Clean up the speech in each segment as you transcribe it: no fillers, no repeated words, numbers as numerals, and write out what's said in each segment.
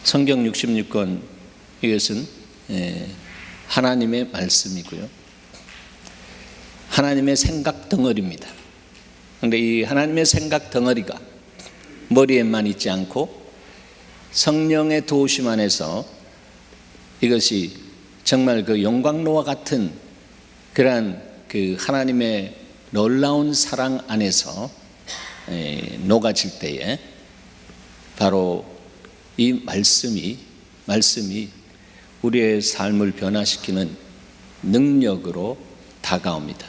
성경 66권, 이것은 하나님의 말씀이고요, 하나님의 생각 덩어리입니다. 그런데 이 하나님의 생각 덩어리가 머리에만 있지 않고 성령의 도우심 안에서 이것이 정말 그 영광로와 같은 그러한 그 하나님의 놀라운 사랑 안에서 녹아질 때에 바로 이 말씀이 우리의 삶을 변화시키는 능력으로 다가옵니다.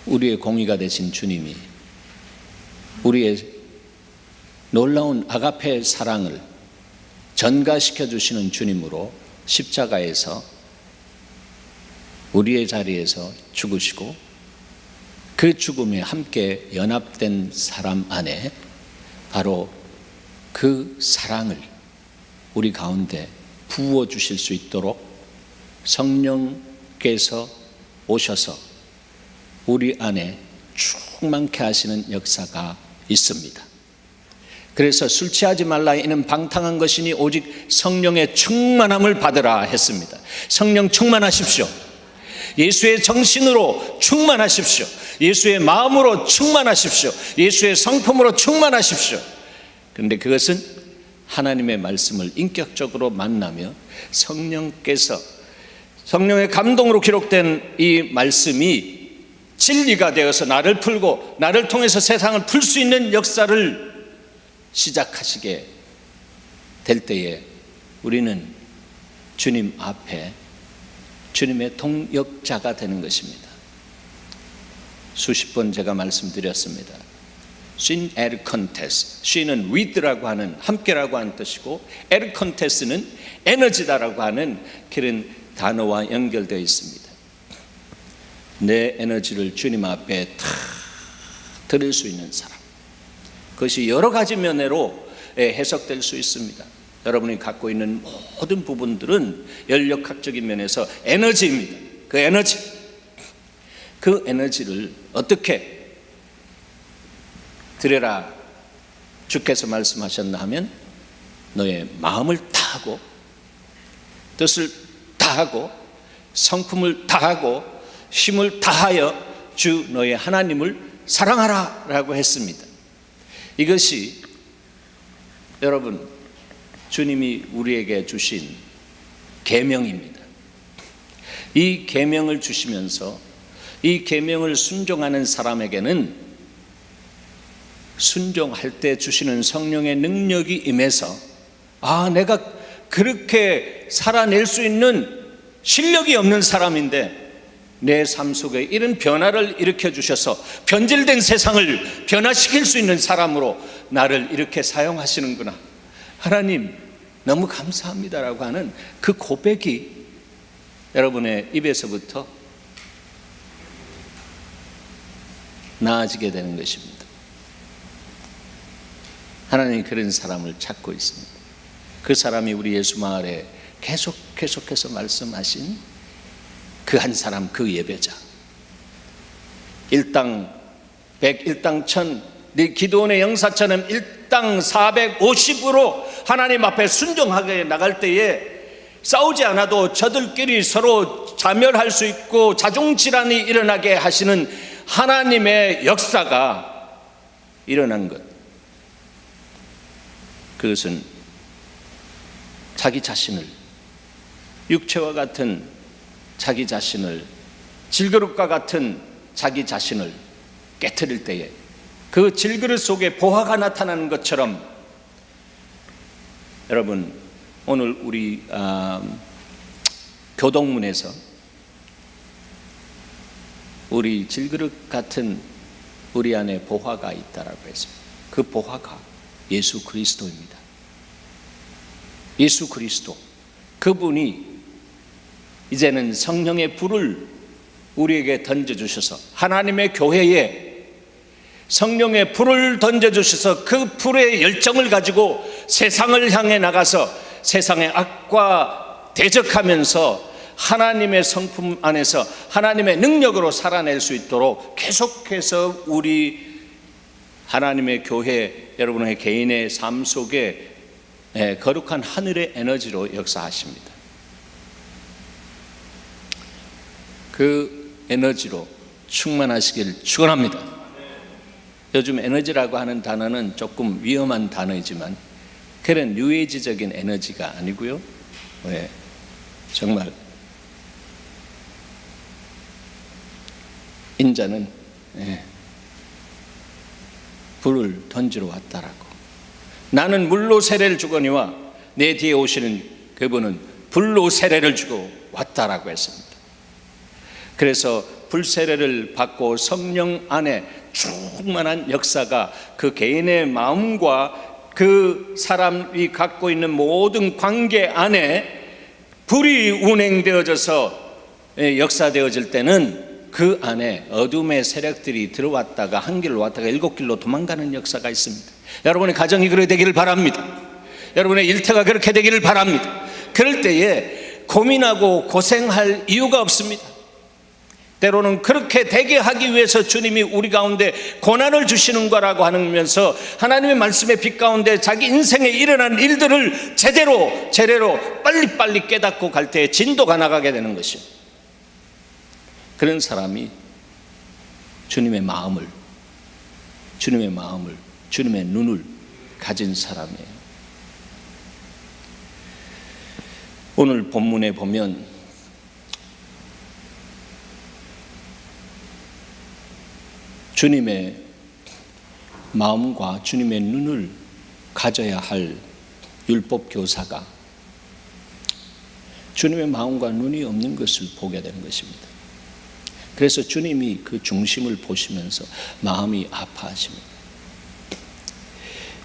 우리의 공의가 되신 주님이 우리의 놀라운 아가페 사랑을 전가시켜 주시는 주님으로 십자가에서 우리의 자리에서 죽으시고 그 죽음에 함께 연합된 사람 안에 바로 그 사랑을 우리 가운데 부어 주실 수 있도록 성령께서 오셔서 우리 안에 충만케 하시는 역사가 있습니다. 그래서 술 취하지 말라 이는 방탕한 것이니 오직 성령의 충만함을 받으라 했습니다. 성령 충만하십시오. 예수의 정신으로 충만하십시오. 예수의 마음으로 충만하십시오. 예수의 성품으로 충만하십시오. 그런데 그것은 하나님의 말씀을 인격적으로 만나며 성령께서, 성령의 감동으로 기록된 이 말씀이 진리가 되어서 나를 풀고 나를 통해서 세상을 풀 수 있는 역사를 시작하시게 될 때에 우리는 주님 앞에 주님의 동역자가 되는 것입니다. 수십 번 제가 말씀드렸습니다. 신 에르컨테스, 신은 with라고 하는 함께라고 하는 뜻이고 에르컨테스는 에너지다라고 하는 그런 단어와 연결되어 있습니다. 내 에너지를 주님 앞에 다 드릴 수 있는 사람, 그것이 여러 가지 면으로 해석될 수 있습니다. 여러분이 갖고 있는 모든 부분들은 연력학적인 면에서 에너지입니다. 그 에너지를 어떻게 드려라 주께서 말씀하셨나 하면 너의 마음을 다하고 뜻을 다하고 성품을 다하고 힘을 다하여 주 너의 하나님을 사랑하라 라고 했습니다. 이것이 여러분 주님이 우리에게 주신 계명입니다. 이 계명을 주시면서 이 계명을 순종하는 사람에게는 순종할 때 주시는 성령의 능력이 임해서 내가 그렇게 살아낼 수 있는 실력이 없는 사람인데 내 삶 속에 이런 변화를 일으켜 주셔서 변질된 세상을 변화시킬 수 있는 사람으로 나를 이렇게 사용하시는구나, 하나님 너무 감사합니다라고 하는 그 고백이 여러분의 입에서부터 나아지게 되는 것입니다. 하나님이 그런 사람을 찾고 있습니다. 그 사람이 우리 예수 마을에 계속해서 말씀하신 그 한 사람, 그 예배자, 일당 100, 일당 1000, 네 기도원의 영사처럼 일당 450으로 하나님 앞에 순종하게 나갈 때에 싸우지 않아도 저들끼리 서로 자멸할 수 있고 자존질환이 일어나게 하시는 하나님의 역사가 일어난 것, 그것은 자기 자신을, 육체와 같은 자기 자신을, 질그릇과 같은 자기 자신을 깨트릴 때에 그 질그릇 속에 보화가 나타나는 것처럼, 여러분 오늘 우리 교동문에서 우리 질그릇 같은 우리 안에 보화가 있다라고 했습니다. 그 보화가 예수 그리스도입니다. 예수 그리스도, 그분이 이제는 성령의 불을 우리에게 던져주셔서 하나님의 교회에 성령의 불을 던져주셔서 그 불의 열정을 가지고 세상을 향해 나가서 세상의 악과 대적하면서 하나님의 성품 안에서 하나님의 능력으로 살아낼 수 있도록 계속해서 우리 하나님의 교회 여러분의 개인의 삶 속에 거룩한 하늘의 에너지로 역사하십니다. 그 에너지로 충만하시길 축원합니다. 요즘 에너지라고 하는 단어는 조금 위험한 단어이지만 그런 뉴에이지적인 에너지가 아니고요, 정말 인자는 불을 던지러 왔다라고. 나는 물로 세례를 주거니와 내 뒤에 오시는 그분은 불로 세례를 주고 왔다라고 했습니다. 그래서 불세례를 받고 성령 안에 충만한 역사가 그 개인의 마음과 그 사람이 갖고 있는 모든 관계 안에 불이 운행되어져서 역사되어질 때는 그 안에 어둠의 세력들이 들어왔다가 한 길로 왔다가 7길로 도망가는 역사가 있습니다. 여러분의 가정이 그렇게 되기를 바랍니다. 여러분의 일터가 그렇게 되기를 바랍니다. 그럴 때에 고민하고 고생할 이유가 없습니다. 때로는 그렇게 되게 하기 위해서 주님이 우리 가운데 고난을 주시는 거라고 하면서 하나님의 말씀의 빛 가운데 자기 인생에 일어난 일들을 제대로 빨리빨리 깨닫고 갈 때에 진도가 나가게 되는 것입니다. 그런 사람이 주님의 마음을, 주님의 눈을 가진 사람이에요. 오늘 본문에 보면 주님의 마음과 주님의 눈을 가져야 할 율법 교사가 주님의 마음과 눈이 없는 것을 보게 되는 것입니다. 그래서 주님이 그 중심을 보시면서 마음이 아파하십니다.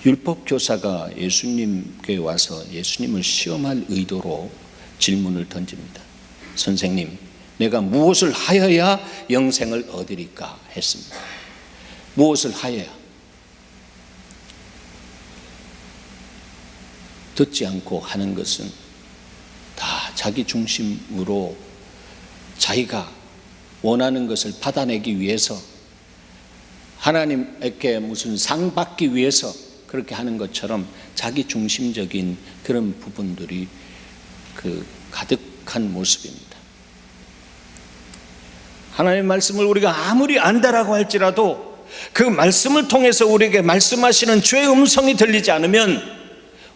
율법 교사가 예수님께 와서 예수님을 시험할 의도로 질문을 던집니다. 선생님, 내가 무엇을 하여야 영생을 얻으리까 했습니다. 무엇을 하여야? 듣지 않고 하는 것은 다 자기 중심으로 자기가 원하는 것을 받아내기 위해서, 하나님께 무슨 상 받기 위해서 그렇게 하는 것처럼 자기 중심적인 그런 부분들이 가득한 모습입니다. 하나님의 말씀을 우리가 아무리 안다라고 할지라도 그 말씀을 통해서 우리에게 말씀하시는 주의 음성이 들리지 않으면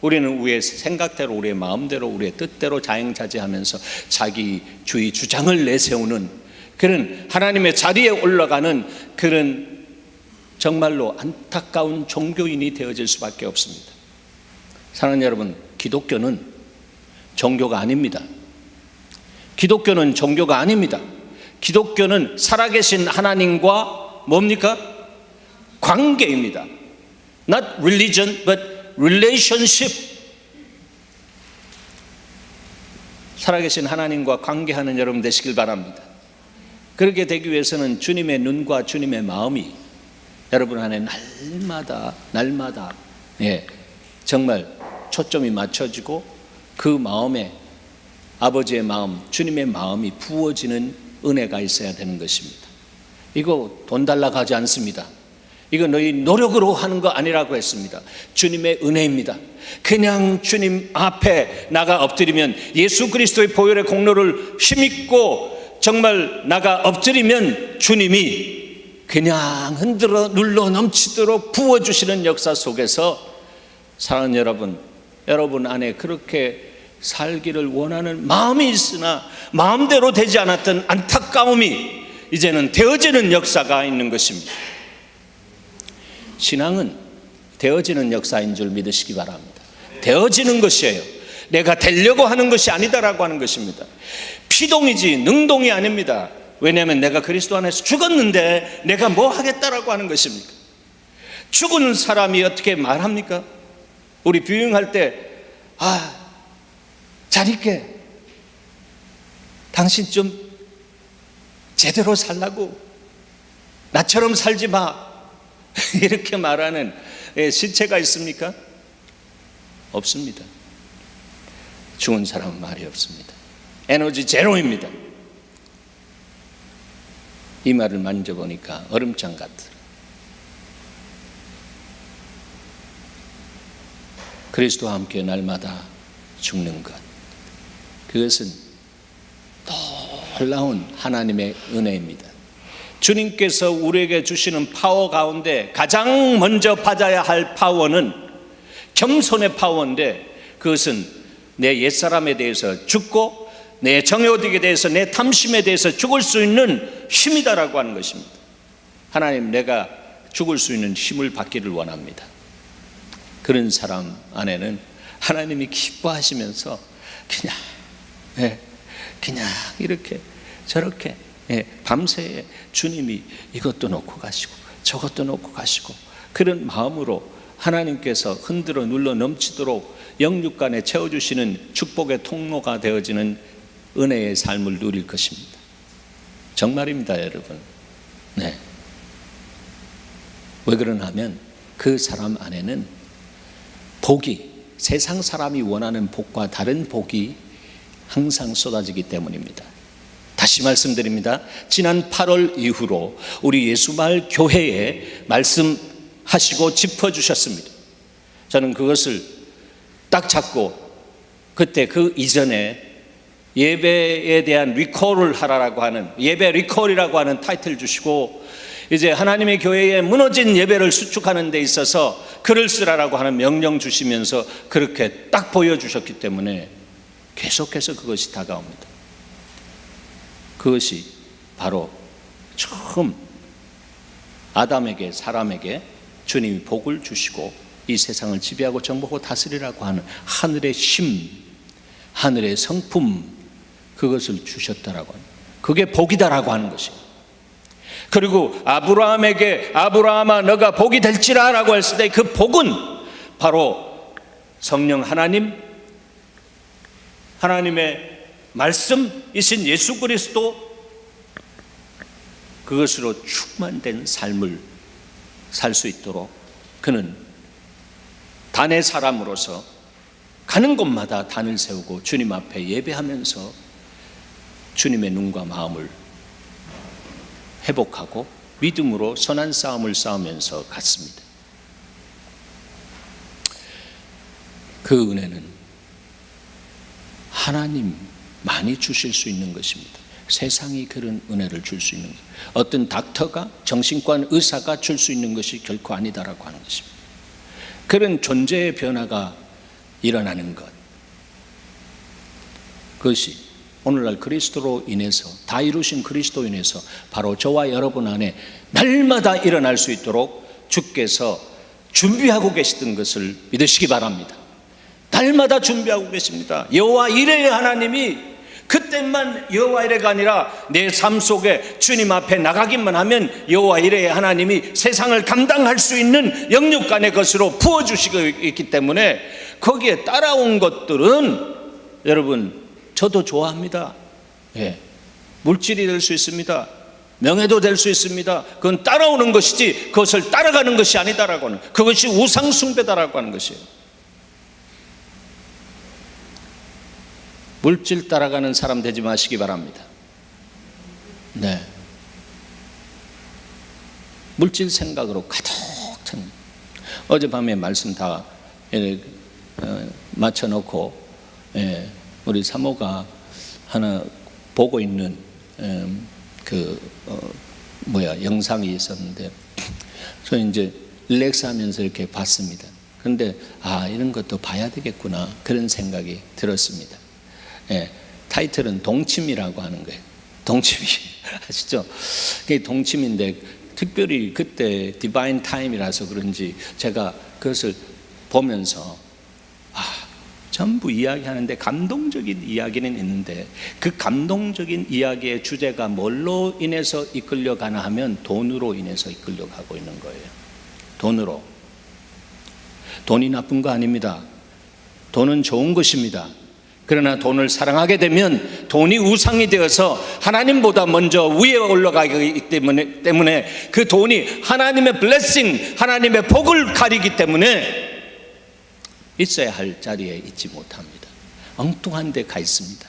우리는 우리의 생각대로, 우리의 마음대로, 우리의 뜻대로 자행자재하면서 자기 주의 주장을 내세우는 그런 하나님의 자리에 올라가는 그런 정말로 안타까운 종교인이 되어질 수밖에 없습니다. 사랑하는 여러분, 기독교는 종교가 아닙니다. 기독교는 종교가 아닙니다. 기독교는 살아계신 하나님과 뭡니까? 관계입니다. Not religion, but relationship. 살아계신 하나님과 관계하는 여러분 되시길 바랍니다. 그렇게 되기 위해서는 주님의 눈과 주님의 마음이 여러분 안에 날마다 정말 초점이 맞춰지고 그 마음에 아버지의 마음, 주님의 마음이 부어지는 은혜가 있어야 되는 것입니다. 이거 돈 달라고 하지 않습니다. 이거 너희 노력으로 하는 거 아니라고 했습니다. 주님의 은혜입니다. 그냥 주님 앞에 나가 엎드리면, 예수 그리스도의 보혈의 공로를 힘입고 정말 나가 엎드리면 주님이 그냥 흔들어 눌러 넘치도록 부어주시는 역사 속에서 사랑하는 여러분 안에 그렇게 살기를 원하는 마음이 있으나 마음대로 되지 않았던 안타까움이 이제는 되어지는 역사가 있는 것입니다. 신앙은 되어지는 역사인 줄 믿으시기 바랍니다. 되어지는 것이에요. 내가 되려고 하는 것이 아니다라고 하는 것입니다. 피동이지 능동이 아닙니다. 왜냐하면 내가 그리스도 안에서 죽었는데 내가 뭐 하겠다라고 하는 것입니까? 죽은 사람이 어떻게 말합니까? 우리 뷰잉할 때 잘 있게, 당신 좀 제대로 살라고, 나처럼 살지 마, 이렇게 말하는 시체가 있습니까? 없습니다. 죽은 사람은 말이 없습니다. 에너지 제로입니다. 이 말을 만져보니까 얼음장 같더라. 그리스도와 함께 날마다 죽는 것, 그것은 놀라운 하나님의 은혜입니다. 주님께서 우리에게 주시는 파워 가운데 가장 먼저 받아야 할 파워는 겸손의 파워인데, 그것은 내 옛사람에 대해서 죽고 내 정욕에 대해서, 내 탐심에 대해서 죽을 수 있는 힘이다라고 하는 것입니다. 하나님, 내가 죽을 수 있는 힘을 받기를 원합니다. 그런 사람 안에는 하나님이 기뻐하시면서 그냥 이렇게 저렇게 밤새 주님이 이것도 놓고 가시고 저것도 놓고 가시고, 그런 마음으로 하나님께서 흔들어 눌러 넘치도록 영육간에 채워주시는 축복의 통로가 되어지는 은혜의 삶을 누릴 것입니다. 정말입니다, 여러분. 왜 그러냐 하면 그 사람 안에는 복이, 세상 사람이 원하는 복과 다른 복이 항상 쏟아지기 때문입니다. 다시 말씀드립니다. 지난 8월 이후로 우리 예수마을 교회에 말씀하시고 짚어주셨습니다. 저는 그것을 딱 잡고 그때 그 이전에 예배에 대한 리콜을 하라고 하는, 예배 리콜이라고 하는 타이틀 주시고, 이제 하나님의 교회에 무너진 예배를 수축하는 데 있어서 글을 쓰라라고 하는 명령 주시면서 그렇게 딱 보여주셨기 때문에 계속해서 그것이 다가옵니다. 그것이 바로 처음 아담에게, 사람에게 주님이 복을 주시고 이 세상을 지배하고 정복하고 다스리라고 하는 하늘의 심, 하늘의 성품, 그것을 주셨다라고 하는, 그게 복이다라고 하는 것입니다. 그리고 아브라함에게 아브라함아 너가 복이 될지라 라고 했을 때 그 복은 바로 성령 하나님, 하나님의 말씀이신 예수 그리스도, 그것으로 충만된 삶을 살 수 있도록 그는 단의 사람으로서 가는 곳마다 단을 세우고 주님 앞에 예배하면서 주님의 눈과 마음을 회복하고 믿음으로 선한 싸움을 싸우면서 갔습니다. 그 은혜는 하나님만이 주실 수 있는 것입니다. 세상이 그런 은혜를 줄 수 있는 것, 어떤 닥터가, 정신과 의사가 줄 수 있는 것이 결코 아니다라고 하는 것입니다. 그런 존재의 변화가 일어나는 것, 그것이 오늘날 그리스도로 인해서, 다 이루신 그리스도로 인해서 바로 저와 여러분 안에 날마다 일어날 수 있도록 주께서 준비하고 계시던 것을 믿으시기 바랍니다. 날마다 준비하고 계십니다. 여호와 이레의 하나님이 그때만 여호와 이레가 아니라 내 삶 속에 주님 앞에 나가기만 하면 여호와 이레의 하나님이 세상을 감당할 수 있는 영육간의 것으로 부어주시고 있기 때문에 거기에 따라온 것들은, 여러분, 저도 좋아합니다. 물질이 될 수 있습니다. 명예도 될 수 있습니다. 그건 따라오는 것이지 그것을 따라가는 것이 아니다라고 하는, 그것이 우상 숭배다라고 하는 것이에요. 물질 따라가는 사람 되지 마시기 바랍니다. 물질 생각으로 가득 찬, 어젯밤에 말씀 다 맞춰놓고 우리 사모가 하나 보고 있는 영상이 있었는데, 저 이제 릴렉스하면서 이렇게 봤습니다. 그런데 이런 것도 봐야 되겠구나, 그런 생각이 들었습니다. 타이틀은 동침이라고 하는 거예요. 동침이 아시죠? 그게 동침인데 특별히 그때 디바인 타임이라서 그런지 제가 그것을 보면서 전부 이야기하는데 감동적인 이야기는 있는데, 그 감동적인 이야기의 주제가 뭘로 인해서 이끌려가나 하면 돈으로 인해서 이끌려가고 있는 거예요. 돈으로. 돈이 나쁜 거 아닙니다. 돈은 좋은 것입니다. 그러나 돈을 사랑하게 되면 돈이 우상이 되어서 하나님보다 먼저 위에 올라가기 때문에 그 돈이 하나님의 블레싱, 하나님의 복을 가리기 때문에 있어야 할 자리에 있지 못합니다. 엉뚱한 데 가 있습니다.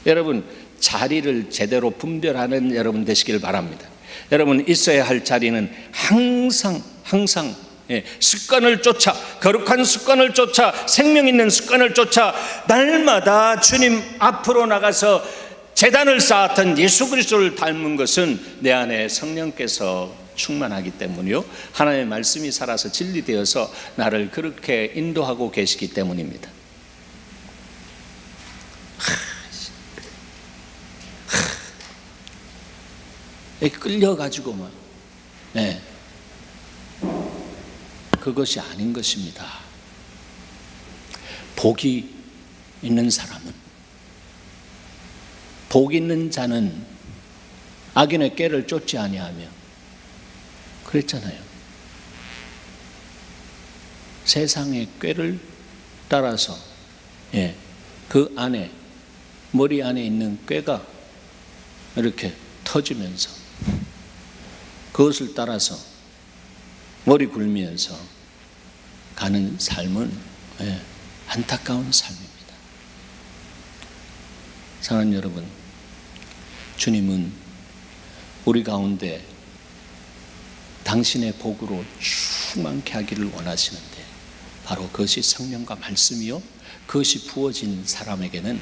여러분, 자리를 제대로 분별하는 여러분 되시길 바랍니다. 여러분, 있어야 할 자리는 항상 습관을 쫓아, 거룩한 습관을 쫓아, 생명 있는 습관을 쫓아 날마다 주님 앞으로 나가서 제단을 쌓았던 예수 그리스도를 닮은 것은 내 안에 성령께서 충만하기 때문이요, 하나님의 말씀이 살아서 진리되어서 나를 그렇게 인도하고 계시기 때문입니다. 끌려가지고 막, 그것이 아닌 것입니다. 복이 있는 사람은, 복 있는 자는 악인의 꾀를 쫓지 아니하며, 그랬잖아요. 세상의 꾀를 따라서, 그 안에, 머리 안에 있는 꾀가 이렇게 터지면서 그것을 따라서 머리 굴면서 가는 삶은 안타까운 삶입니다. 사랑하는 여러분, 주님은 우리 가운데 당신의 복으로 충만케 하기를 원하시는데, 바로 그것이 성령과 말씀이요, 그것이 부어진 사람에게는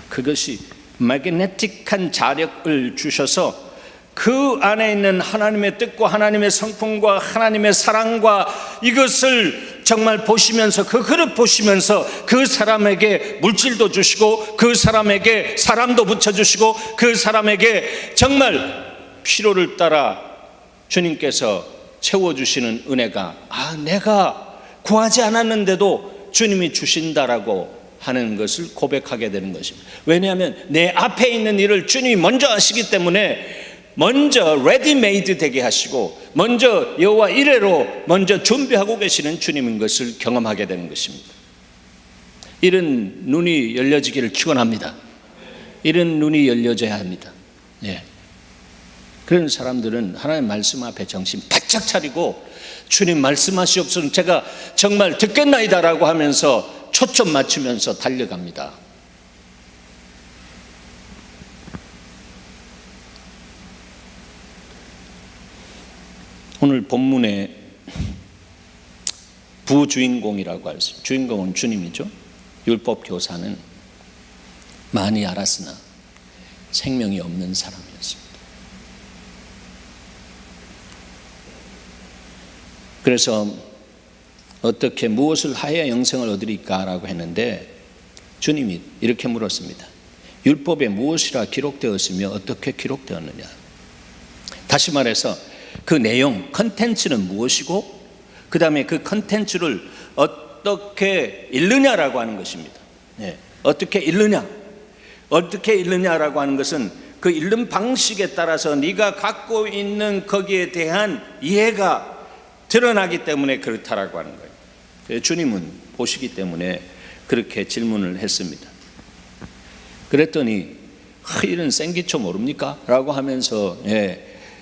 그것이 매그네틱한 자력을 주셔서 그 안에 있는 하나님의 뜻과 하나님의 성품과 하나님의 사랑과 이것을 정말 보시면서, 그 그릇 보시면서 그 사람에게 물질도 주시고, 그 사람에게 사람도 붙여주시고, 그 사람에게 정말 필요를 따라 주님께서 채워주시는 은혜가, 내가 구하지 않았는데도 주님이 주신다라고 하는 것을 고백하게 되는 것입니다. 왜냐하면 내 앞에 있는 일을 주님이 먼저 하시기 때문에, 먼저 레디메이드 되게 하시고, 먼저 여호와 이레로 먼저 준비하고 계시는 주님인 것을 경험하게 되는 것입니다. 이런 눈이 열려지기를 축원합니다. 이런 눈이 열려져야 합니다. 그런 사람들은 하나님의 말씀 앞에 정신 바짝 차리고, 주님 말씀하시옵소서, 제가 정말 듣겠나이다라고 하면서 초점 맞추면서 달려갑니다. 오늘 본문의 부주인공이라고 할 수 있어요. 주인공은 주님이죠. 율법 교사는 많이 알았으나 생명이 없는 사람이었습니다. 그래서 어떻게, 무엇을 하여야 영생을 얻으리까라고 했는데, 주님이 이렇게 물었습니다. 율법에 무엇이라 기록되었으며 어떻게 기록되었느냐. 다시 말해서 그 내용, 컨텐츠는 무엇이고, 그 다음에 그 컨텐츠를 어떻게 읽느냐라고 하는 것입니다. 어떻게 읽느냐, 어떻게 읽느냐라고 하는 것은 그 읽는 방식에 따라서 네가 갖고 있는 거기에 대한 이해가 드러나기 때문에 그렇다라고 하는 거예요. 주님은 보시기 때문에 그렇게 질문을 했습니다. 그랬더니 이런 생기초 모릅니까? 라고 하면서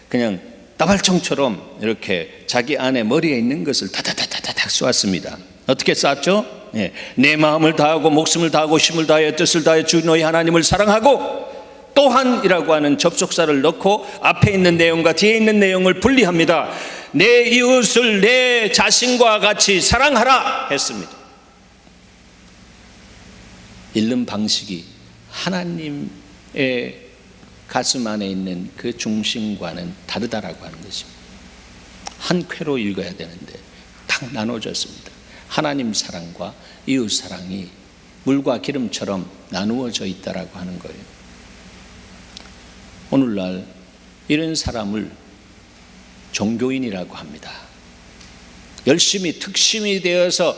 그냥 따발총처럼 이렇게 자기 안에 머리에 있는 것을 다다다다닥 쏘았습니다. 어떻게 쐈죠? 내 마음을 다하고 목숨을 다하고 힘을 다하여 뜻을 다하여 주 너희 하나님을 사랑하고, 또한이라고 하는 접속사를 넣고 앞에 있는 내용과 뒤에 있는 내용을 분리합니다. 내 이웃을 내 자신과 같이 사랑하라 했습니다. 읽는 방식이 하나님의 가슴 안에 있는 그 중심과는 다르다라고 하는 것입니다. 한 쾌로 읽어야 되는데 딱 나눠졌습니다. 하나님 사랑과 이웃 사랑이 물과 기름처럼 나누어져 있다라고 하는 거예요. 오늘날 이런 사람을 종교인이라고 합니다. 열심히 특심이 되어서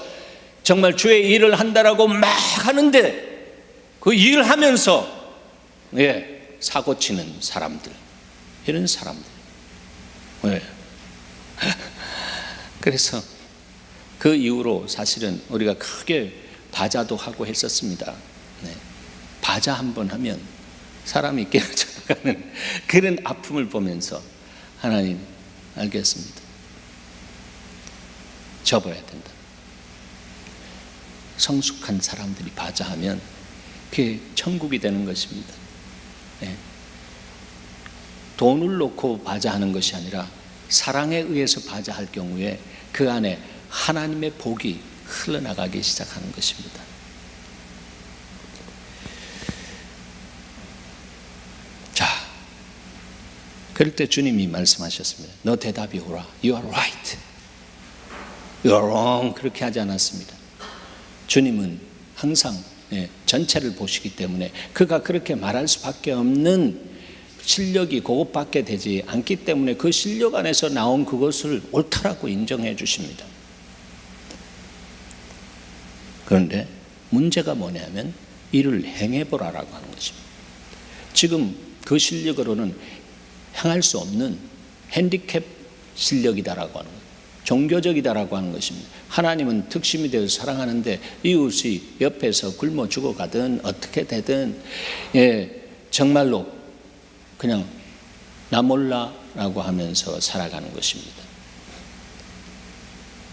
정말 주의 일을 한다라고 막 하는데, 그 일을 하면서 사고 치는 사람들, 이런 사람들. 그래서 그 이후로 사실은 우리가 크게 바자도 하고 했었습니다. 바자 한번 하면 사람이 깨어져 나가는 그런 아픔을 보면서, 하나님 알겠습니다, 접어야 된다. 성숙한 사람들이 바자하면 그게 천국이 되는 것입니다. 돈을 놓고 바자하는 것이 아니라 사랑에 의해서 바자할 경우에 그 안에 하나님의 복이 흘러나가기 시작하는 것입니다. 자, 그럴 때 주님이 말씀하셨습니다. 너 대답이 오라. You are right. You are wrong. 그렇게 하지 않았습니다. 주님은 항상 전체를 보시기 때문에 그가 그렇게 말할 수밖에 없는 실력이 그것밖에 되지 않기 때문에 그 실력 안에서 나온 그것을 옳다라고 인정해 주십니다. 그런데 문제가 뭐냐면 이를 행해보라라고 하는 것입니다. 지금 그 실력으로는 행할 수 없는 핸디캡 실력이다라고 하는 거예요. 종교적이다라고 하는 것입니다. 하나님은 특심이 되어서 사랑하는데 이웃이 옆에서 굶어 죽어가든 어떻게 되든 정말로 그냥 나 몰라라고 하면서 살아가는 것입니다.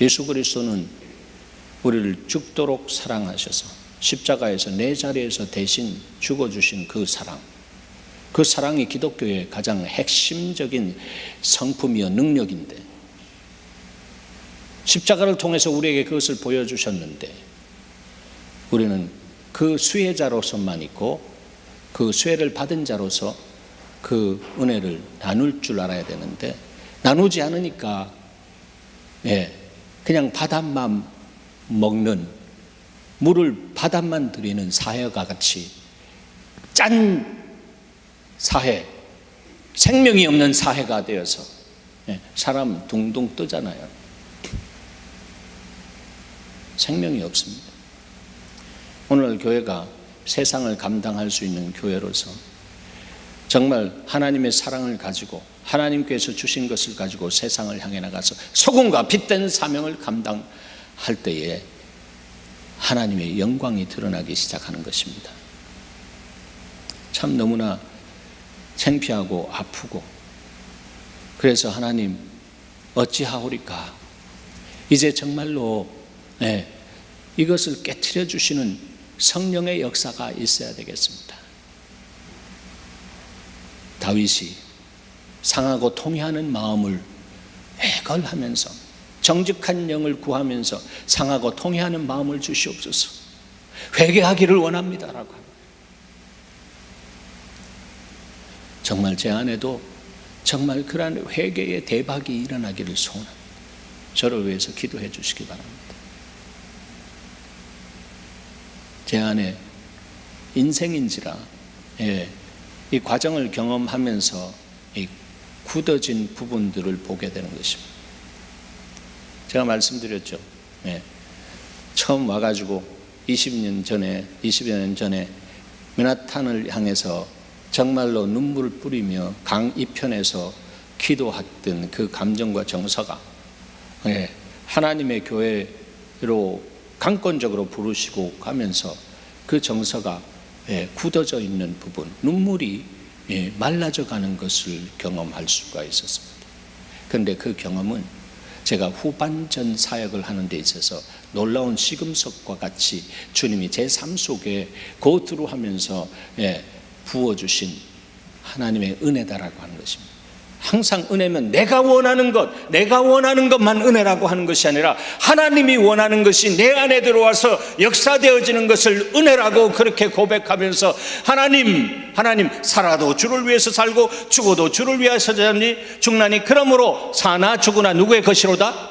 예수 그리스도는 우리를 죽도록 사랑하셔서 십자가에서 내 자리에서 대신 죽어주신 그 사랑, 그 사랑이 기독교의 가장 핵심적인 성품이요 능력인데, 십자가를 통해서 우리에게 그것을 보여주셨는데 우리는 그 수혜자로서만 있고 그 수혜를 받은 자로서 그 은혜를 나눌 줄 알아야 되는데 나누지 않으니까 그냥 바닷만 먹는, 물을 바닷만 들이는 사해가 같이 짠 사해, 생명이 없는 사해가 되어서 사람 둥둥 뜨잖아요. 생명이 없습니다. 오늘 교회가 세상을 감당할 수 있는 교회로서 정말 하나님의 사랑을 가지고 하나님께서 주신 것을 가지고 세상을 향해 나가서 소금과 빛된 사명을 감당할 때에 하나님의 영광이 드러나기 시작하는 것입니다. 참 너무나 창피하고 아프고, 그래서 하나님 어찌하오리까, 이제 정말로 이것을 깨트려 주시는 성령의 역사가 있어야 되겠습니다. 다윗이 상하고 통회하는 마음을 애걸하면서 정직한 영을 구하면서 상하고 통회하는 마음을 주시옵소서, 회개하기를 원합니다라고 합니다. 정말 제 안에도 정말 그러한 회개의 대박이 일어나기를 소원합니다. 저를 위해서 기도해 주시기 바랍니다. 제 안에 인생인지라 이 과정을 경험하면서 이 굳어진 부분들을 보게 되는 것입니다. 제가 말씀드렸죠. 처음 와가지고 20년 전에 맨하탄을 향해서 정말로 눈물을 뿌리며 강 이편에서 기도했던 그 감정과 정서가 하나님의 교회로 강권적으로 부르시고 가면서 그 정서가 굳어져 있는 부분, 눈물이 말라져 가는 것을 경험할 수가 있었습니다. 그런데 그 경험은 제가 후반전 사역을 하는 데 있어서 놀라운 시금석과 같이 주님이 제 삶 속에 고투로 하면서 부어주신 하나님의 은혜다라고 하는 것입니다. 항상 은혜면 내가 원하는 것만 은혜라고 하는 것이 아니라 하나님이 원하는 것이 내 안에 들어와서 역사되어지는 것을 은혜라고 그렇게 고백하면서 하나님 살아도 주를 위해서 살고 죽어도 주를 위해서 죽나니 그러므로 사나 죽으나 누구의 것이로다?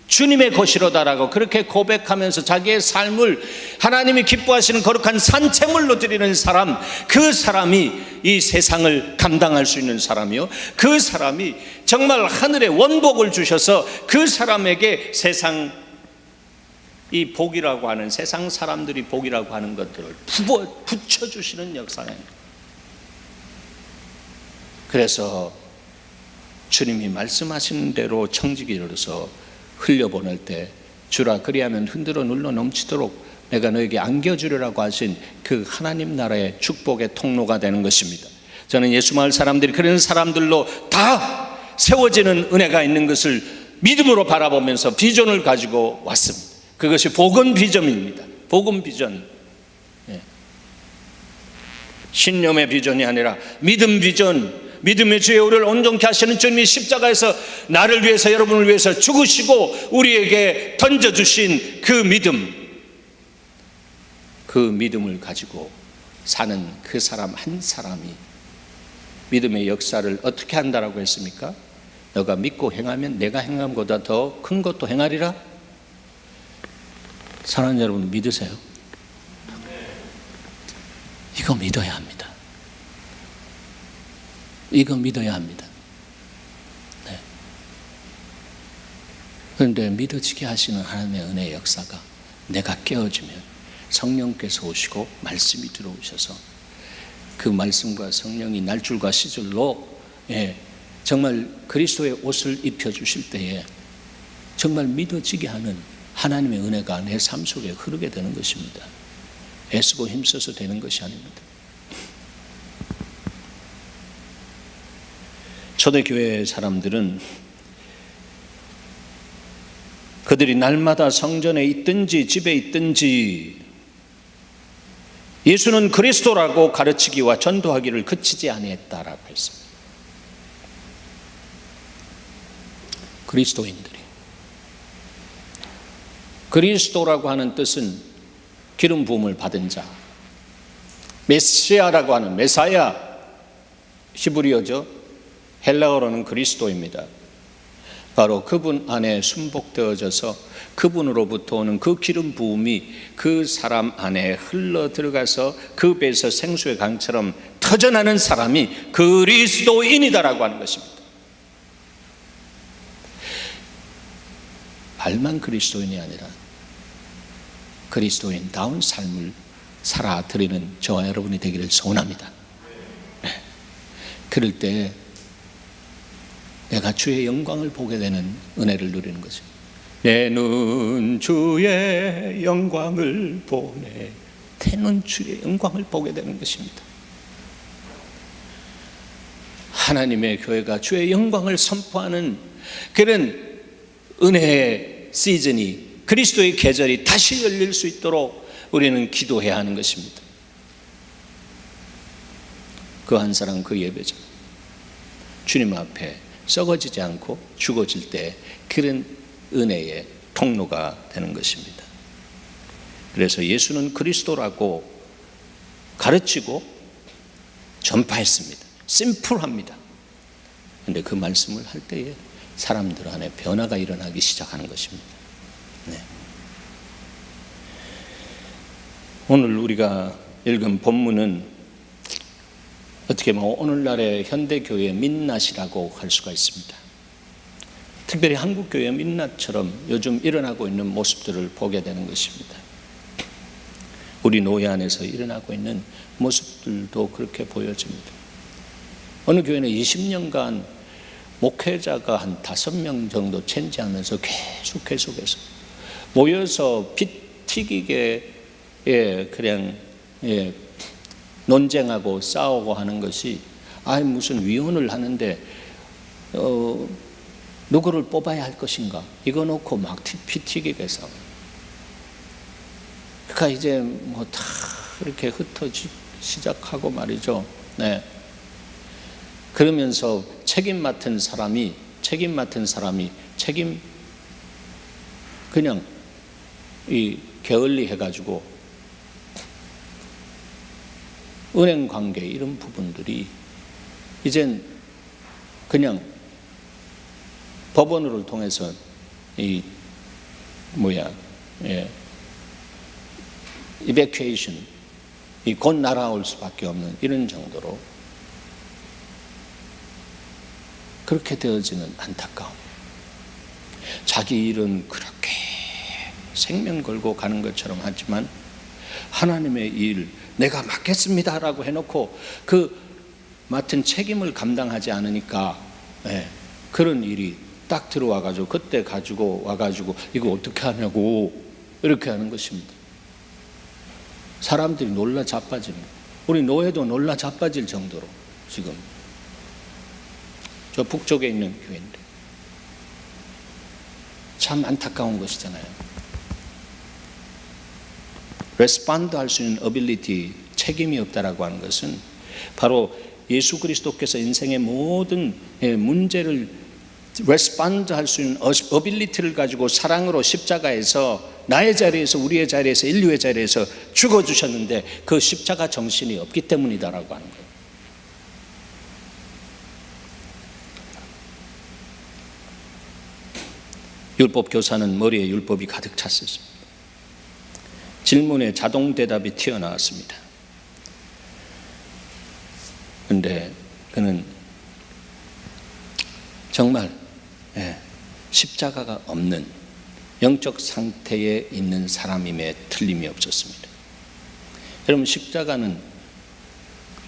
주님의 것이로다라고 그렇게 고백하면서 자기의 삶을 하나님이 기뻐하시는 거룩한 산채물로 드리는 사람, 그 사람이 이 세상을 감당할 수 있는 사람이요, 그 사람이 정말 하늘의 원복을 주셔서 그 사람에게 세상 이 복이라고 하는, 세상 사람들이 복이라고 하는 것들을 붙여주시는 역사입니다. 그래서 주님이 말씀하신 대로 청지기로서 흘려보낼 때 주라 그리하면 흔들어 눌러 넘치도록 내가 너에게 안겨주리라고 하신 그 하나님 나라의 축복의 통로가 되는 것입니다. 저는 예수마을 사람들이 그런 사람들로 다 세워지는 은혜가 있는 것을 믿음으로 바라보면서 비전을 가지고 왔습니다. 그것이 복음 비전입니다. 복음 비전, 신념의 비전이 아니라 믿음 비전, 믿음의 주에 우리를 온전케 하시는 주님이 십자가에서 나를 위해서, 여러분을 위해서 죽으시고 우리에게 던져주신 그 믿음을 가지고 사는 그 사람 한 사람이 믿음의 역사를 어떻게 한다라고 했습니까? 너가 믿고 행하면 내가 행한 것보다 더 큰 것도 행하리라. 사랑하는 여러분, 믿으세요? 이거 믿어야 합니다. 이거 믿어야 합니다. 네. 그런데 믿어지게 하시는 하나님의 은혜의 역사가 내가 깨어지면 성령께서 오시고 말씀이 들어오셔서 그 말씀과 성령이 날줄과 시절로 정말 그리스도의 옷을 입혀주실 때에 정말 믿어지게 하는 하나님의 은혜가 내 삶 속에 흐르게 되는 것입니다. 애쓰고 힘써서 되는 것이 아닙니다. 초대교회 사람들은 그들이 날마다 성전에 있든지 집에 있든지 예수는 그리스도라고 가르치기와 전도하기를 그치지 아니했다라고 했습니다. 그리스도인들이, 그리스도라고 하는 뜻은 기름 부음을 받은 자, 메시아라고 하는, 메사야 히브리어죠. 헬라어로는 그리스도입니다. 바로 그분 안에 순복되어져서 그분으로부터 오는 그 기름 부음이 그 사람 안에 흘러 들어가서 그 배에서 생수의 강처럼 터져나는 사람이 그리스도인이다라고 하는 것입니다. 말만 그리스도인이 아니라 그리스도인다운 삶을 살아드리는 저와 여러분이 되기를 소원합니다. 네. 그럴 때 내가 주의 영광을 보게 되는 은혜를 누리는 것입니다. 내 눈 주의 영광을 보네. 내 눈 주의 영광을 보게 되는 것입니다. 하나님의 교회가 주의 영광을 선포하는 그런 은혜의 시즌이, 그리스도의 계절이 다시 열릴 수 있도록 우리는 기도해야 하는 것입니다. 그 한 사람, 그 예배자, 주님 앞에 썩어지지 않고 죽어질 때 그런 은혜의 통로가 되는 것입니다. 그래서 예수는 그리스도라고 가르치고 전파했습니다. 심플합니다. 그런데 그 말씀을 할 때에 사람들 안에 변화가 일어나기 시작하는 것입니다. 네. 오늘 우리가 읽은 본문은 어떻게 보면 오늘날의 현대교회의 민낯이라고 할 수가 있습니다. 특별히 한국교회의 민낯처럼 요즘 일어나고 있는 모습들을 보게 되는 것입니다. 우리 노예 안에서 일어나고 있는 모습들도 그렇게 보여집니다. 어느 교회는 20년간 목회자가 한 5명 정도 체인지하면서 계속해서 모여서 피 튀기게 그냥 논쟁하고 싸우고 하는 것이 무슨 위원을 하는데 누구를 뽑아야 할 것인가 이거 놓고 막 피 튀기게 싸워. 그러니까 이제 뭐 다 이렇게 흩어지기 시작하고 말이죠. 네. 그러면서 책임 맡은 사람이 그냥 이 게을리 해가지고 은행 관계 이런 부분들이 이젠 그냥 법원을 통해서 이베큐에이션 곧 날아올 수밖에 없는 이런 정도로 그렇게 되어지는 안타까움. 자기 일은 그렇게 생명 걸고 가는 것처럼 하지만 하나님의 일 내가 맡겠습니다라고 해놓고 그 맡은 책임을 감당하지 않으니까 그런 일이 딱 들어와가지고 그때 가지고 와가지고 이거 어떻게 하냐고 이렇게 하는 것입니다. 사람들이 놀라 자빠집니다. 우리 노예도 놀라 자빠질 정도로 지금 저 북쪽에 있는 교회인데 참 안타까운 것이잖아요. 레스폰드 할 수 있는 어빌리티, 책임이 없다라고 하는 것은 바로 예수 그리스도께서 인생의 모든 문제를 레스폰드 할 수 있는 어빌리티를 가지고 사랑으로 십자가에서 나의 자리에서, 우리의 자리에서, 인류의 자리에서 죽어주셨는데 그 십자가 정신이 없기 때문이다라고 하는 거예요. 율법 교사는 머리에 율법이 가득 찼었습니다. 질문에 자동 대답이 튀어나왔습니다. 그런데 그는 정말 십자가가 없는 영적 상태에 있는 사람임에 틀림이 없었습니다. 여러분, 십자가는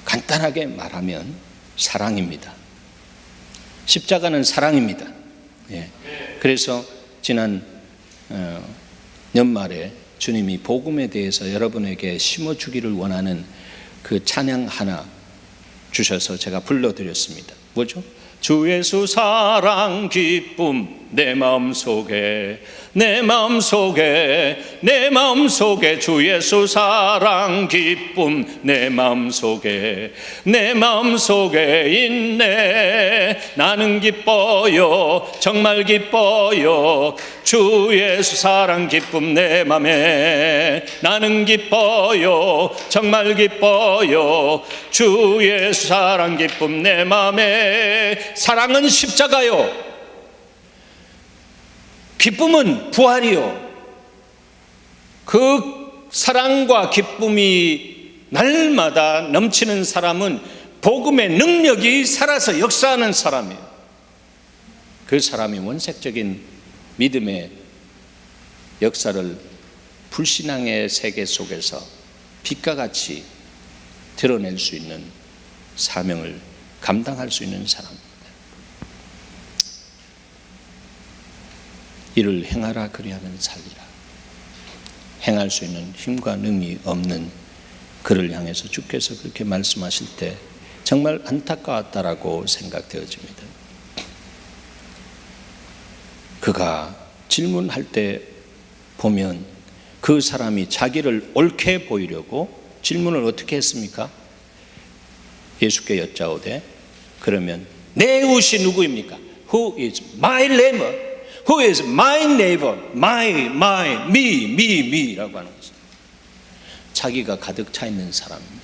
간단하게 말하면 사랑입니다. 십자가는 사랑입니다. 그래서 지난 연말에 주님이 복음에 대해서 여러분에게 심어주기를 원하는 그 찬양 하나 주셔서 제가 불러드렸습니다. 뭐죠? 주 예수 사랑 기쁨 내 마음속에 주 예수 사랑 기쁨 내 마음속에 있네. 나는 기뻐요, 정말 기뻐요. 주 예수 사랑 기쁨 내 맘에. 나는 기뻐요, 정말 기뻐요. 주 예수 사랑 기쁨 내 맘에. 사랑은 십자가요, 기쁨은 부활이요. 그 사랑과 기쁨이 날마다 넘치는 사람은 복음의 능력이 살아서 역사하는 사람이에요. 그 사람이 원색적인 믿음의 역사를 불신앙의 세계 속에서 빛과 같이 드러낼 수 있는 사명을 감당할 수 있는 사람입니다. 이를 행하라 그리하면 살리라. 행할 수 있는 힘과 능이 없는 그를 향해서 주께서 그렇게 말씀하실 때 정말 안타까웠다라고 생각되어집니다. 그가 질문할 때 보면 그 사람이 자기를 옳게 보이려고 질문을 어떻게 했습니까? 예수께 여짜오되 그러면 내 이웃이 누구입니까? Who is my neighbor? Who is my neighbor? me라고 하는 것입니다. 자기가 가득 차 있는 사람입니다.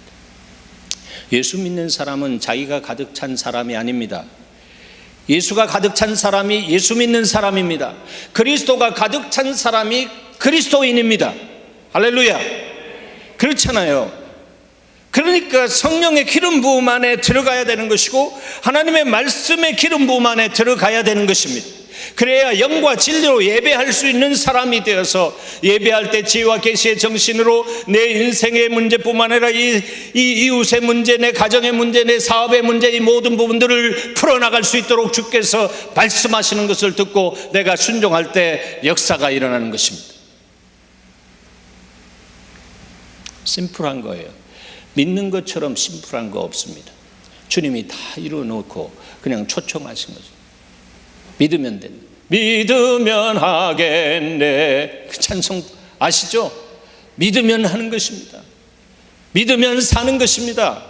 예수 믿는 사람은 자기가 가득 찬 사람이 아닙니다. 예수가 가득 찬 사람이 예수 믿는 사람입니다. 그리스도가 가득 찬 사람이 그리스도인입니다. 할렐루야. 그렇잖아요. 그러니까 성령의 기름 부음 안에 들어가야 되는 것이고 하나님의 말씀의 기름 부음 안에 들어가야 되는 것입니다. 그래야 영과 진리로 예배할 수 있는 사람이 되어서 예배할 때 지혜와 계시의 정신으로 내 인생의 문제뿐만 아니라 이 이웃의 문제, 내 가정의 문제, 내 사업의 문제, 이 모든 부분들을 풀어나갈 수 있도록 주께서 말씀하시는 것을 듣고 내가 순종할 때 역사가 일어나는 것입니다. 심플한 거예요. 믿는 것처럼 심플한 거 없습니다. 주님이 다 이루어놓고 그냥 초청하신 거죠. 믿으면 된다. 믿으면 하겠네. 그 찬송 아시죠? 믿으면 하는 것입니다. 믿으면 사는 것입니다.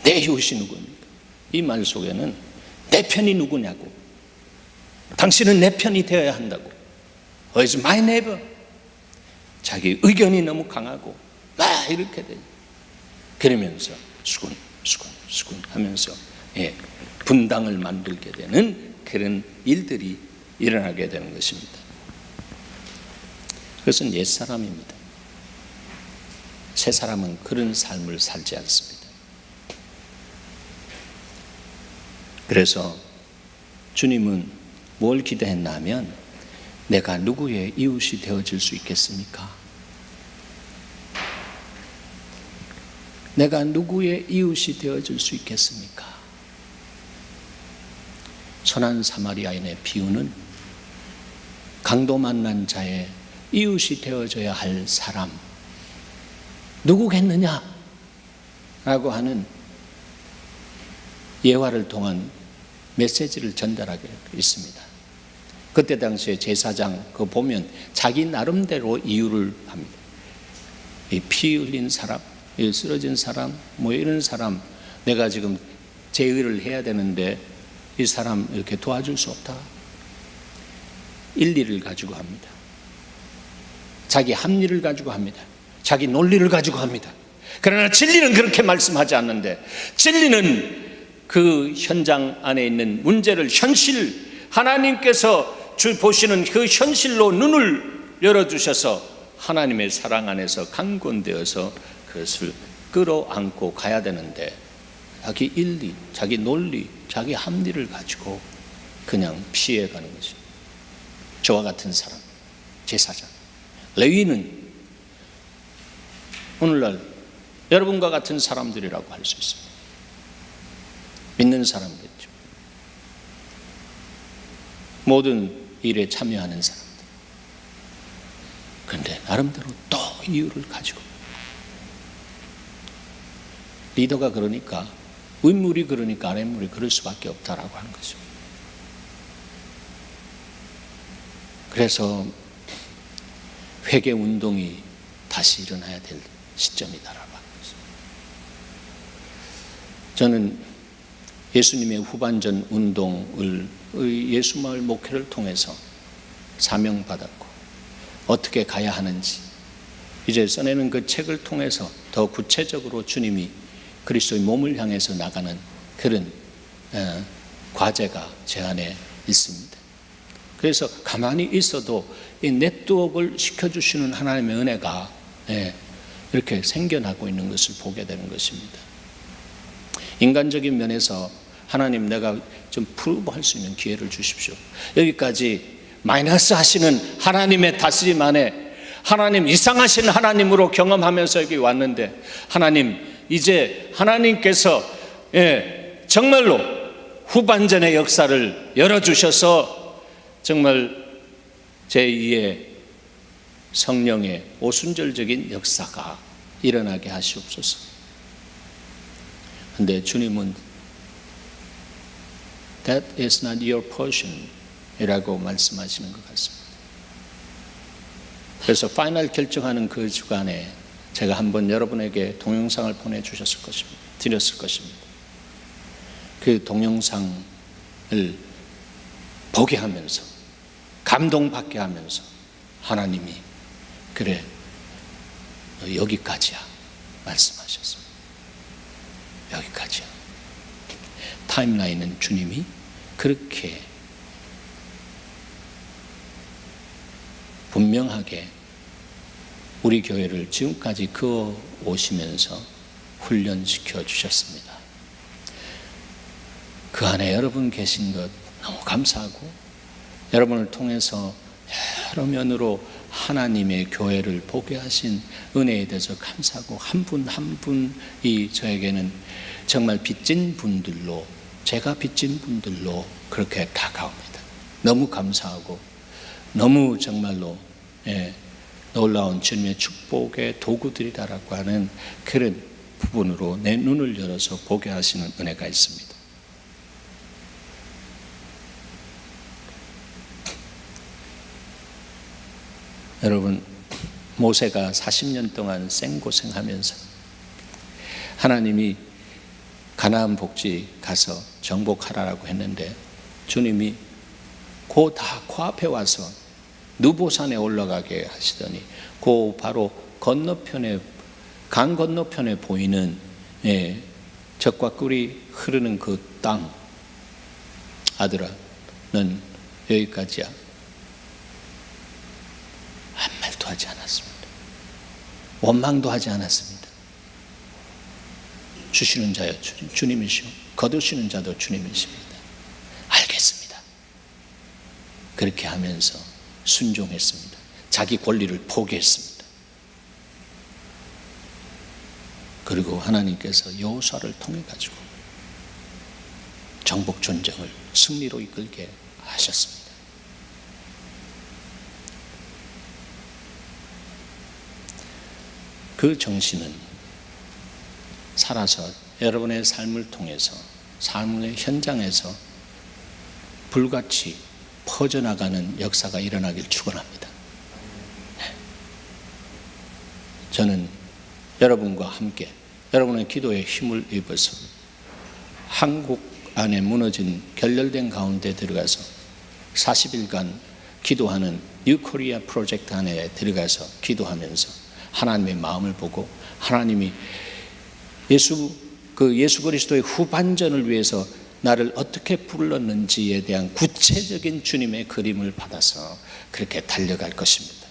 내 이웃이 누구입니까? 이 말 속에는 내 편이 누구냐고, 당신은 내 편이 되어야 한다고. Who is my neighbor? 자기 의견이 너무 강하고 이렇게 돼. 그러면서 수군 하면서 분당을 만들게 되는 그런 일들이 일어나게 되는 것입니다. 그것은 옛사람입니다. 새사람은 그런 삶을 살지 않습니다. 그래서 주님은 뭘 기대했나 하면 내가 누구의 이웃이 되어질 수 있겠습니까? 내가 누구의 이웃이 되어줄 수 있겠습니까? 선한 사마리아인의 비유는 강도 만난 자의 이웃이 되어줘야 할 사람 누구겠느냐? 라고 하는 예화를 통한 메시지를 전달하게 있습니다. 그때 당시에 제사장 그거 보면 자기 나름대로 이유를 합니다. 이 피 흘린 사람, 이 쓰러진 사람, 뭐 이런 사람 내가 지금 제의를 해야 되는데 이 사람 이렇게 도와줄 수 없다. 일리를 가지고 합니다. 자기 합리를 가지고 합니다. 자기 논리를 가지고 합니다. 그러나 진리는 그렇게 말씀하지 않는데, 진리는 그 현장 안에 있는 문제를 현실, 하나님께서 보시는 그 현실로 눈을 열어주셔서 하나님의 사랑 안에서 강권되어서 그것을 끌어안고 가야 되는데, 자기 일리, 자기 논리, 자기 합리를 가지고 그냥 피해가는 것입니다. 저와 같은 사람, 제사장, 레위는 오늘날 여러분과 같은 사람들이라고 할 수 있습니다. 믿는 사람들이죠. 모든 일에 참여하는 사람들. 그런데 나름대로 또 이유를 가지고, 리더가 그러니까, 윗물이 그러니까 아랫물이 그럴 수밖에 없다라고 하는 것입니다. 그래서 회개 운동이 다시 일어나야 될 시점이다라고 하는 것입니다. 저는 예수님의 후반전 운동을 예수마을 목회를 통해서 사명받았고, 어떻게 가야 하는지 이제 써내는 그 책을 통해서 더 구체적으로 주님이 그리스도의 몸을 향해서 나가는 그런 과제가 제 안에 있습니다. 그래서 가만히 있어도 이 네트워크를 시켜주시는 하나님의 은혜가 이렇게 생겨나고 있는 것을 보게 되는 것입니다. 인간적인 면에서 하나님, 내가 좀 프루브할 수 있는 기회를 주십시오. 여기까지 마이너스 하시는 하나님의 다스림 안에 하나님, 이상하신 하나님으로 경험하면서 여기 왔는데, 하나님, 이제 하나님께서 정말로 후반전의 역사를 열어주셔서 정말 제2의 성령의 오순절적인 역사가 일어나게 하시옵소서. 그런데 주님은 That is not your portion 이라고 말씀하시는 것 같습니다. 그래서 파이널 결정하는 그 주간에 제가 한번 여러분에게 동영상을 보내주셨을 것입니다. 드렸을 것입니다. 그 동영상을 보게 하면서, 감동받게 하면서 하나님이 그래, 여기까지야 말씀하셨습니다. 여기까지야. 타임라인은 주님이 그렇게 분명하게 우리 교회를 지금까지 그어 오시면서 훈련시켜 주셨습니다. 그 안에 여러분 계신 것 너무 감사하고, 여러분을 통해서 여러 면으로 하나님의 교회를 보게 하신 은혜에 대해서 감사하고, 한 분 한 분이 저에게는 정말 빚진 분들로, 제가 빚진 분들로 그렇게 다가옵니다. 너무 감사하고, 너무 정말로 놀라운 주님의 축복의 도구들이다라고 하는 그런 부분으로 내 눈을 열어서 보게 하시는 은혜가 있습니다. 여러분, 모세가 40년 동안 생고생하면서 하나님이 가나안 복지 가서 정복하라고 했는데, 주님이 다 코앞에 와서 느보산에 올라가게 하시더니 그 바로 건너편에, 강 건너편에 보이는 젖과 꿀이 흐르는 그 땅, 아들아, 넌 여기까지야. 한 말도 하지 않았습니다. 원망도 하지 않았습니다. 주시는 자여 주님이시오, 거두시는 자도 주님이십니다. 알겠습니다. 그렇게 하면서 순종했습니다. 자기 권리를 포기했습니다. 그리고 하나님께서 여호수아를 통해 가지고 정복 전쟁을 승리로 이끌게 하셨습니다. 그 정신은 살아서 여러분의 삶을 통해서, 삶의 현장에서 불같이 퍼져나가는 역사가 일어나길 축원합니다. 저는 여러분과 함께 여러분의 기도에 힘을 입어서 한국 안에 무너진 결렬된 가운데 들어가서 40일간 기도하는 뉴코리아 프로젝트 안에 들어가서 기도하면서 하나님의 마음을 보고 하나님이 예수 그리스도의 후반전을 위해서 나를 어떻게 불렀는지에 대한 구체적인 주님의 그림을 받아서 그렇게 달려갈 것입니다.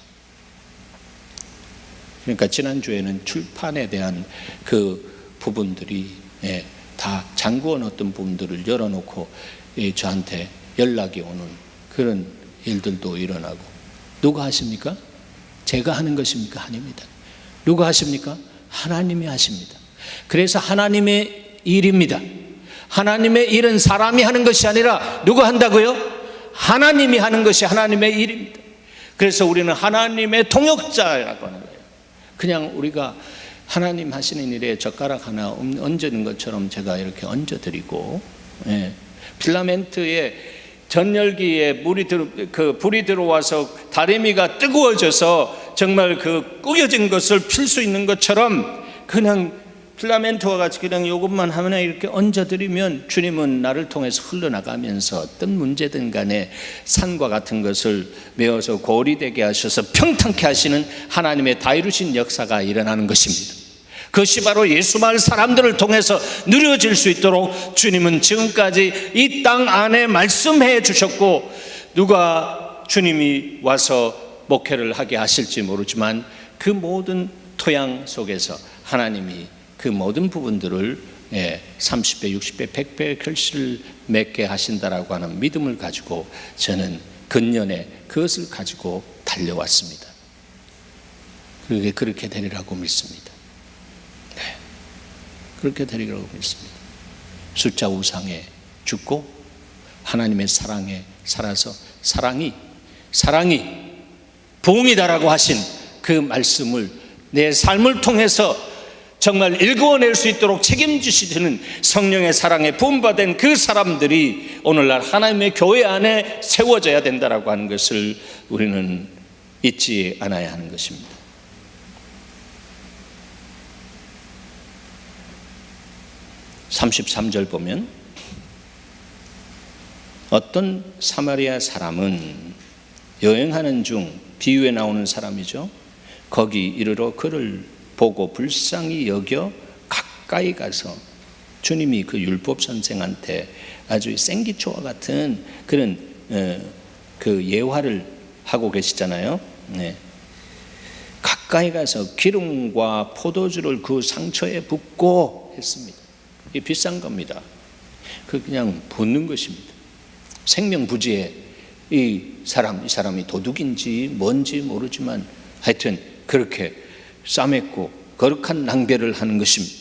그러니까 지난주에는 출판에 대한 그 부분들이 다 잠그어 놓던 부분들을 열어놓고 저한테 연락이 오는 그런 일들도 일어나고, 누가 하십니까? 제가 하는 것입니까? 아닙니다. 누가 하십니까? 하나님이 하십니다. 그래서 하나님의 일입니다. 하나님의 일은 사람이 하는 것이 아니라 누가 한다고요? 하나님이 하는 것이 하나님의 일입니다. 그래서 우리는 하나님의 통역자라고 하는 거예요. 그냥 우리가 하나님 하시는 일에 젓가락 하나 얹는 것처럼 제가 이렇게 얹어드리고, 필라멘트에 전열기에 불이 들어와서 다리미가 뜨거워져서 정말 그 구겨진 것을 필 수 있는 것처럼 그냥 필라멘트와 같이 그냥 이것만 하면 이렇게 얹어드리면 주님은 나를 통해서 흘러나가면서 어떤 문제든 간에 산과 같은 것을 메어서 골이 되게 하셔서 평탄케 하시는 하나님의 다이루신 역사가 일어나는 것입니다. 그것이 바로 예수 마을 사람들을 통해서 누려질 수 있도록 주님은 지금까지 이 땅 안에 말씀해 주셨고, 누가 주님이 와서 목회를 하게 하실지 모르지만 그 모든 토양 속에서 하나님이 그 모든 부분들을 30배, 60배, 100배의 결실을 맺게 하신다라고 하는 믿음을 가지고 저는 근년에 그것을 가지고 달려왔습니다. 그게 그렇게 되리라고 믿습니다. 그렇게 되리라고 믿습니다. 숫자 우상에 죽고 하나님의 사랑에 살아서 사랑이 부흥이다라고 하신 그 말씀을 내 삶을 통해서 정말 일구어낼 수 있도록 책임지시는 성령의 사랑에 부음받은 그 사람들이 오늘날 하나님의 교회 안에 세워져야 된다라고 하는 것을 우리는 잊지 않아야 하는 것입니다. (33절) 보면 어떤 사마리아 사람은 여행하는 중, 비유에 나오는 사람이죠, 거기 이르러 그를 보고 불쌍히 여겨 가까이 가서, 주님이 그 율법 선생한테 아주 생기초와 같은 그런 그 예화를 하고 계시잖아요. 가까이 가서 기름과 포도주를 그 상처에 붓고 했습니다. 이게 비싼 겁니다. 그냥 붓는 것입니다. 생명부지에 이 사람이 도둑인지 뭔지 모르지만 하여튼 그렇게 싸맸고 거룩한 낭배를 하는 것입니다.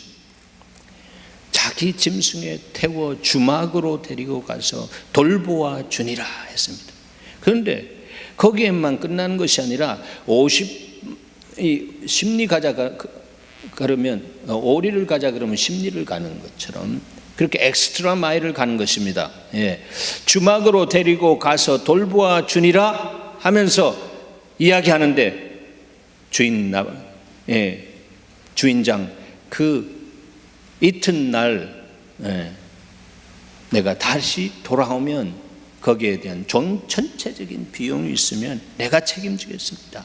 자기 짐승에 태워 주막으로 데리고 가서 돌보아 주니라 했습니다. 그런데 거기에만 끝나는 것이 아니라 심리 가자 그러면 오리를 가자 그러면 심리를 가는 것처럼 그렇게 엑스트라 마일을 가는 것입니다. 주막으로 데리고 가서 돌보아 주니라 하면서 이야기하는데 주인장 그 이튿날 내가 다시 돌아오면 거기에 대한 전체적인 비용이 있으면 내가 책임지겠습니다.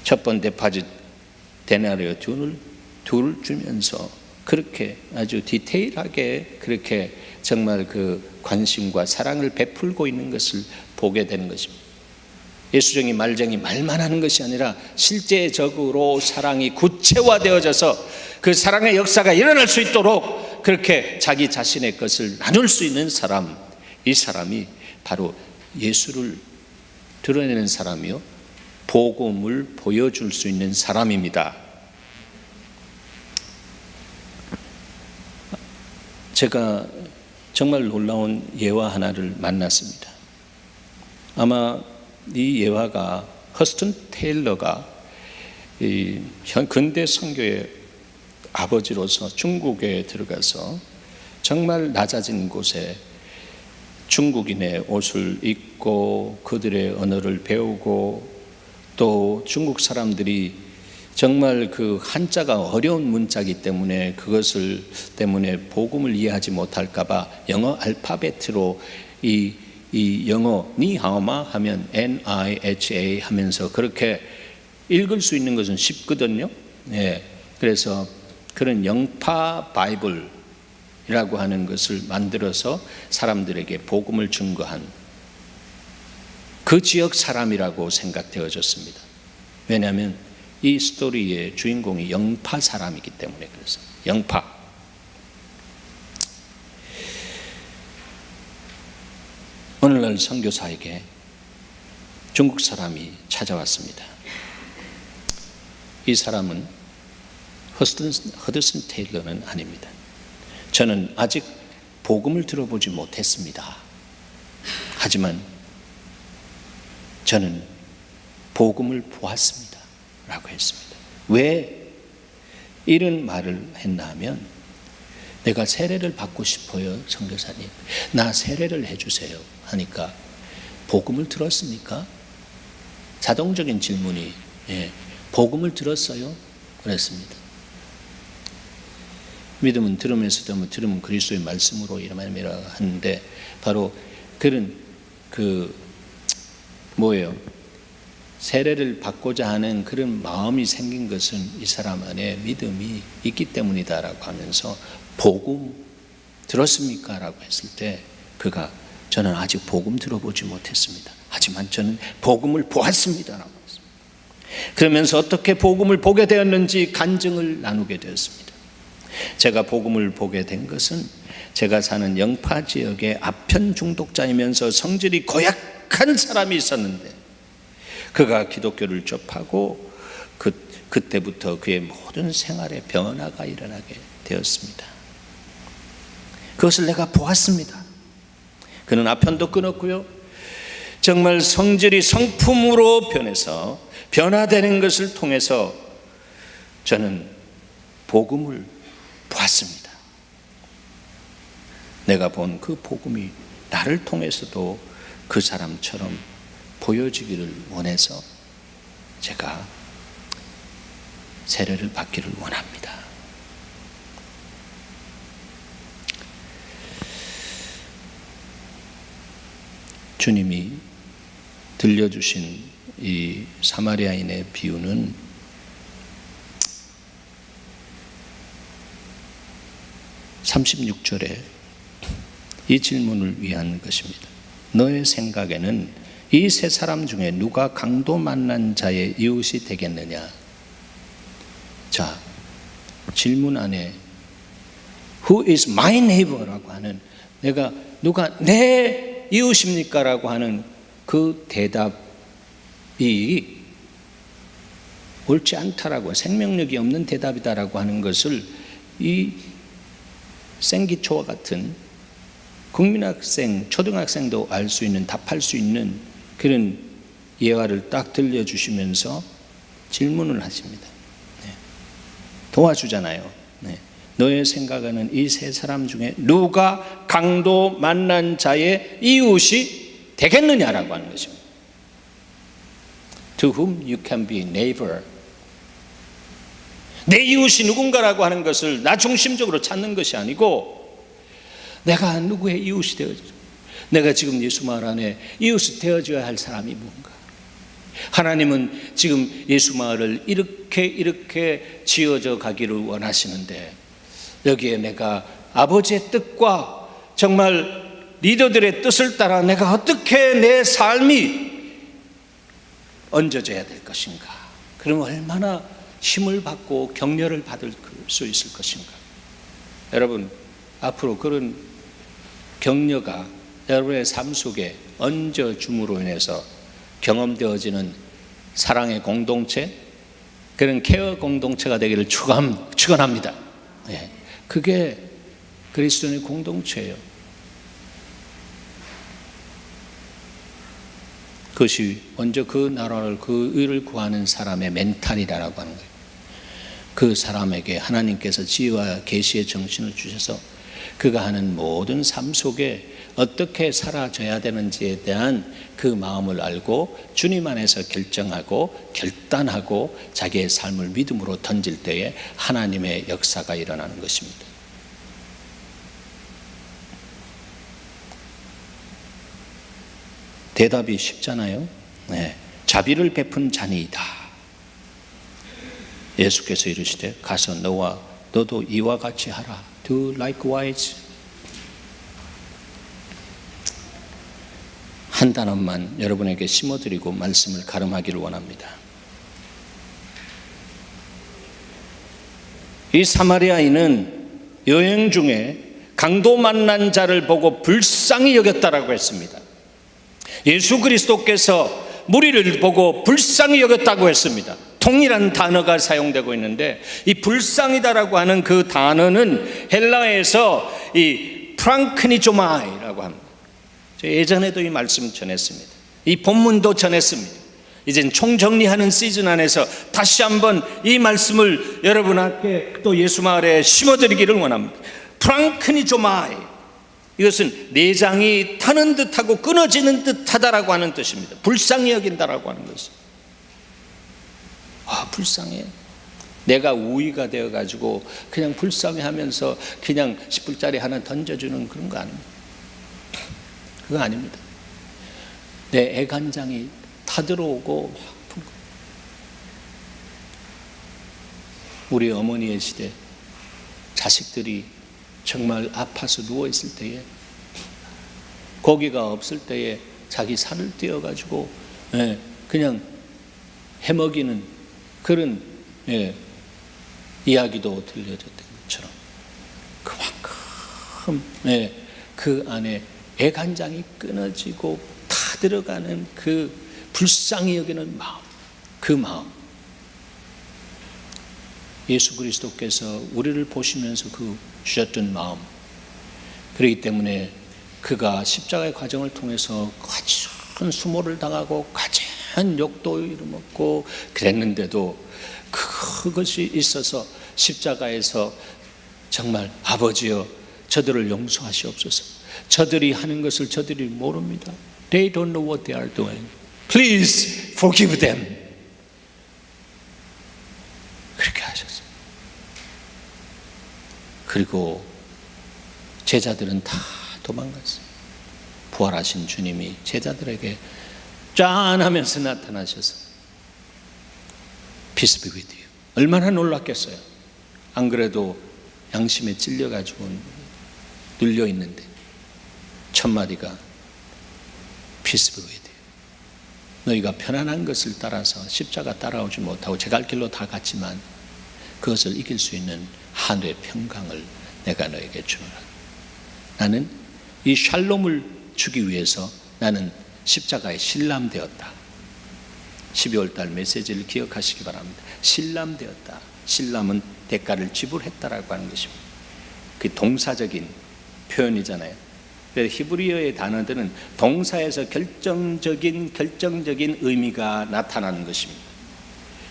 첫 번 데파짓 데나리오 둘을 주면서 그렇게 아주 디테일하게 그렇게 정말 그 관심과 사랑을 베풀고 있는 것을 보게 되는 것입니다. 예수쟁이 말쟁이 말만 하는 것이 아니라 실제적으로 사랑이 구체화되어져서 그 사랑의 역사가 일어날 수 있도록 그렇게 자기 자신의 것을 나눌 수 있는 사람, 이 사람이 바로 예수를 드러내는 사람이요, 복음을 보여줄 수 있는 사람입니다. 제가 정말 놀라운 예화 하나를 만났습니다. 아마 이 예화가 허스턴 테일러가 근대 선교의 아버지로서 중국에 들어가서 정말 낮아진 곳에 중국인의 옷을 입고 그들의 언어를 배우고 또 중국 사람들이 정말 그 한자가 어려운 문자이기 때문에 그것을 때문에 복음을 이해하지 못할까봐 영어 알파벳으로 이 영어 니하오마 하면 NIHA 하면서 그렇게 읽을 수 있는 것은 쉽거든요. 예, 그래서 그런 영파 바이블이라고 하는 것을 만들어서 사람들에게 복음을 증거한 그 지역 사람이라고 생각되어졌습니다. 왜냐하면 이 스토리의 주인공이 영파 사람이기 때문에 그래서 영파. 오늘날 선교사에게 중국 사람이 찾아왔습니다. 이 사람은 허드슨 테일러는 아닙니다. 저는 아직 복음을 들어보지 못했습니다. 하지만 저는 복음을 보았습니다 라고 했습니다. 왜 이런 말을 했나 하면 내가 세례를 받고 싶어요 선교사님, 나 세례를 해주세요 하니까 복음을 들었습니까? 자동적인 질문이 복음을 들었어요? 그랬습니다. 믿음은 들으면서 들으면 그리스도의 말씀으로 이러면 하는데 바로 그런 세례를 받고자 하는 그런 마음이 생긴 것은 이 사람 안에 믿음이 있기 때문이다라고 하면서 복음 들었습니까? 라고 했을 때 그가 저는 아직 복음 들어보지 못했습니다. 하지만 저는 복음을 보았습니다 라고 했습니다. 그러면서 어떻게 복음을 보게 되었는지 간증을 나누게 되었습니다. 제가 복음을 보게 된 것은 제가 사는 영파 지역의 아편 중독자이면서 성질이 고약한 사람이 있었는데 그가 기독교를 접하고 그때부터 그의 모든 생활에 변화가 일어나게 되었습니다. 그것을 내가 보았습니다. 그는 아편도 끊었고요. 정말 성질이 성품으로 변해서 변화되는 것을 통해서 저는 복음을 보았습니다. 내가 본 그 복음이 나를 통해서도 그 사람처럼 보여지기를 원해서 제가 세례를 받기를 원합니다. 주님이 들려주신 이 사마리아인의 비유는 (36절에) 이 질문을 위한 것입니다. 너의 생각에는 이 세 사람 중에 누가 강도 만난 자의 이웃이 되겠느냐? 자, 질문 안에 Who is my neighbor? 라고 하는 누가 내 이웃입니까? 라고 하는 그 대답이 옳지 않다라고, 생명력이 없는 대답이다라고 하는 것을 이 생기초와 같은 국민학생, 초등학생도 알 수 있는, 답할 수 있는 그런 예화를 딱 들려주시면서 질문을 하십니다. 도와주잖아요. 너의 생각에는 이 세 사람 중에 누가 강도 만난 자의 이웃이 되겠느냐라고 하는 것입니다. To whom you can be neighbor. 내 이웃이 누군가라고 하는 것을 나 중심적으로 찾는 것이 아니고 내가 누구의 이웃이 되어져, 내가 지금 예수 마을 안에 이웃이 되어줘야 할 사람이 뭔가. 하나님은 지금 예수 마을을 이렇게 지어져 가기를 원하시는데 여기에 내가 아버지의 뜻과 정말 리더들의 뜻을 따라 내가 어떻게 내 삶이 얹어져야 될 것인가. 그럼 얼마나 힘을 받고 격려를 받을 수 있을 것인가. 여러분, 앞으로 그런 격려가 여러분의 삶 속에 얹어줌으로 인해서 경험되어지는 사랑의 공동체, 그런 케어 공동체가 되기를 축원합니다. 그게 그리스도인의 공동체예요. 그것이 먼저 그 나라를, 그 의를 구하는 사람의 멘탈이라고 하는 거예요. 그 사람에게 하나님께서 지혜와 계시의 정신을 주셔서 그가 하는 모든 삶 속에 어떻게 살아져야 되는지에 대한 그 마음을 알고 주님 안에서 결정하고 결단하고 자기의 삶을 믿음으로 던질 때에 하나님의 역사가 일어나는 것입니다. 대답이 쉽잖아요. 네. 자비를 베푼 자니이다. 예수께서 이르시되 가서 너도 이와 같이 하라. Do likewise. 한 단어만 여러분에게 심어드리고 말씀을 가름하기를 원합니다. 이 사마리아인은 여행 중에 강도 만난 자를 보고 불쌍히 여겼다라고 했습니다. 예수 그리스도께서 무리를 보고 불쌍히 여겼다고 했습니다. 동일한 단어가 사용되고 있는데 이 불쌍이다라고 하는 그 단어는 헬라어에서 이 프랑크니조마이라고 합니다. 예전에도 이 말씀 전했습니다. 이 본문도 전했습니다. 이젠 총정리하는 시즌 안에서 다시 한번 이 말씀을 여러분께 또 예수 마을에 심어드리기를 원합니다. 프랑크니조마이, 이것은 내장이 타는 듯하고 끊어지는 듯하다라고 하는 뜻입니다. 불쌍히 여긴다라고 하는 것입니다. 불쌍해. 내가 우위가 되어가지고 그냥 불쌍해하면서 그냥 10불짜리 하나 던져주는 그런 거 아닙니다. 그거 아닙니다. 내 애간장이 타들어오고 우리 어머니의 시대 자식들이 정말 아파서 누워있을 때에 고기가 없을 때에 자기 살을 떼어가지고 그냥 해먹이는 그런 이야기도 들려졌던 것처럼 그만큼 그 안에 애간장이 끊어지고 타들어가는 그 불쌍히 여기는 마음, 그 마음, 예수 그리스도께서 우리를 보시면서 그 주셨던 마음, 그렇기 때문에 그가 십자가의 과정을 통해서 가진 수모를 당하고 가진 욕도 이르먹고 그랬는데도 그것이 있어서 십자가에서 정말 아버지여 저들을 용서하시옵소서. 저들이 하는 것을 저들이 모릅니다. They don't know what they are doing. Please forgive them. 그렇게 하셨어요. 그리고 제자들은 다 도망갔어요. 부활하신 주님이 제자들에게 짠 하면서 나타나셔서 Peace be with you. 얼마나 놀랐겠어요. 안 그래도 양심에 찔려가지고 눌려있는데 첫 마디가 Peace be with you. 너희가 편안한 것을 따라서 십자가 따라오지 못하고 제 갈 길로 다 갔지만 그것을 이길 수 있는 하늘의 평강을 내가 너에게 주노라. 나는 이 샬롬을 주기 위해서 나는 십자가에 신람되었다. 12월 달 메시지를 기억하시기 바랍니다. 신람되었다. 신람은 대가를 지불했다라고 하는 것입니다. 그 동사적인 표현이잖아요. 그래서 히브리어의 단어들은 동사에서 결정적인 의미가 나타나는 것입니다.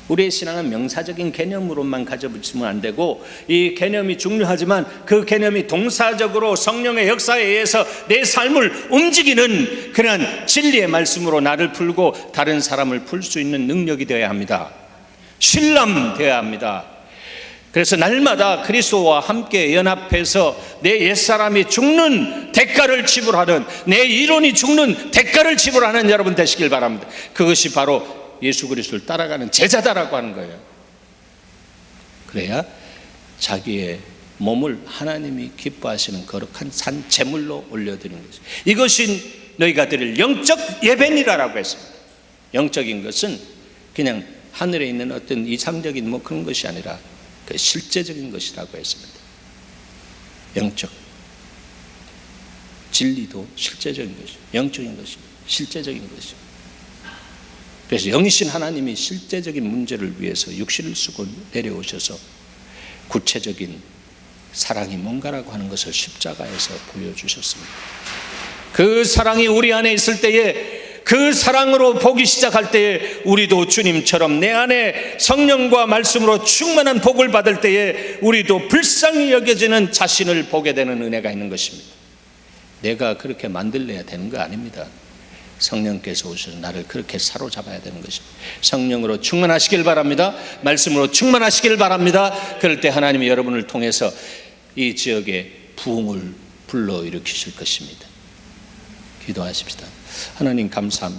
우리의 신앙은 명사적인 개념으로만 가져붙이면 안 되고 이 개념이 중요하지만 그 개념이 동사적으로 성령의 역사에 의해서 내 삶을 움직이는 그런 진리의 말씀으로 나를 풀고 다른 사람을 풀 수 있는 능력이 되어야 합니다. 신람되어야 합니다. 그래서 날마다 그리스도와 함께 연합해서 내 옛사람이 죽는 대가를 지불하는, 내 이론이 죽는 대가를 지불하는 여러분 되시길 바랍니다. 그것이 바로 예수 그리스도를 따라가는 제자다라고 하는 거예요. 그래야 자기의 몸을 하나님이 기뻐하시는 거룩한 산 제물로 올려드리는 것이죠. 이것이 너희가 드릴 영적 예배니라라고 했습니다. 영적인 것은 그냥 하늘에 있는 어떤 이상적인 뭐 그런 것이 아니라 그 실제적인 것이라고 했습니다. 영적 진리도 실제적인 것이죠. 영적인 것이죠. 실제적인 것이죠. 그래서 영이신 하나님이 실제적인 문제를 위해서 육신을 쓰고 내려오셔서 구체적인 사랑이 뭔가라고 하는 것을 십자가에서 보여주셨습니다. 그 사랑이 우리 안에 있을 때에, 그 사랑으로 보기 시작할 때에 우리도 주님처럼 내 안에 성령과 말씀으로 충만한 복을 받을 때에 우리도 불쌍히 여겨지는 자신을 보게 되는 은혜가 있는 것입니다. 내가 그렇게 만들어야 되는 거 아닙니다. 성령께서 오셔서 나를 그렇게 사로잡아야 되는 것입니다. 성령으로 충만하시길 바랍니다. 말씀으로 충만하시길 바랍니다. 그럴 때 하나님이 여러분을 통해서 이 지역에 부흥을 불러일으키실 것입니다. 기도하십시다. 하나님 감사합니다.